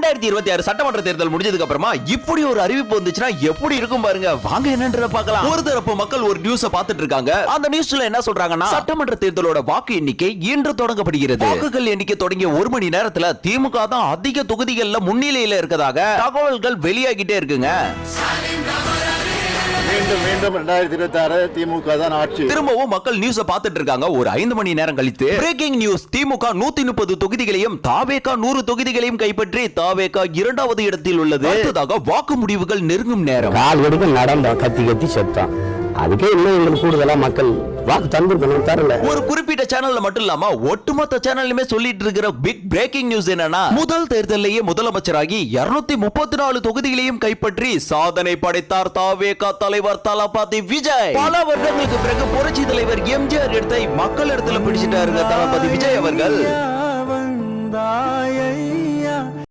2026 சட்டமன்ற தேர்தல் முடிஞ்சதுக்கு அப்புறமா இப்படி ஒரு அறிவிப்பு வந்துச்சுன்னா எப்படி இருக்கும் பாருங்க. வாங்க என்னன்றத பார்க்கலாம். ஒரு தரப்பு மக்கள் ஒரு நியூஸ பார்த்துட்டு இருக்காங்க. அந்த நியூஸ்ல என்ன சொல்றாங்கன்னா, சட்டமன்ற தேர்தலோட வாக்கு எண்ணிக்கை இன்று தொடங்கப்படுகிறது. வாக்குகள் எண்ணிக்கை தொடங்கிய 1 மணி நேரத்துல திமுக தான் அதிக தொகுதிகள்ல முன்னிலையில இருக்கதாக தகவல்கள் வெளியாகிட்டே இருக்குங்க. மீண்டும் 2026 திமுக தான் ஆட்சி. திரும்பவும் மக்கள் நியூஸ பார்த்துட்டு இருக்காங்க. ஒரு 5 மணி நேரம் கழித்து பிரேக்கிங் நியூஸ், திமுக 130 தொகுதிகளையும் தாவேகா 100 தொகுதிகளையும் கைப்பற்றி தாவேகா 2வது இடத்தில் உள்ளது. அடுத்ததாக வாக்கு முடிவுகள் நெருங்கும் நேரம். கால் எடுக்க நடந்தோம், கத்தி கத்தி செத்தான். அதுக்கே இன்னும் எங்களுக்கு கூடுதலா மக்கள் வாக்கு தந்திருக்கணும், தரல. ஒரு குறிப்பிட்ட சேனல்ல மட்டும் இல்லாம ஒட்டுமொத்த சேனல்லுமே சொல்லிட்டு இருக்கிற பிக் பிரேக்கிங் நியூஸ் என்னன்னா, முதல் தேர்தலிலேயே முதலமைச்சராகி 234 தொகுதிகளையும் கைப்பற்றி சாதனை படைத்தார் தாவேகா தலைவர் தளபதி விஜய். பல வருடங்களுக்கு பிறகு புரட்சி தலைவர் எம்ஜிஆர் இடத்தை மக்கள் இடத்துல பிடிச்சிட்டாருங்க தளபதி விஜய் அவர்கள்.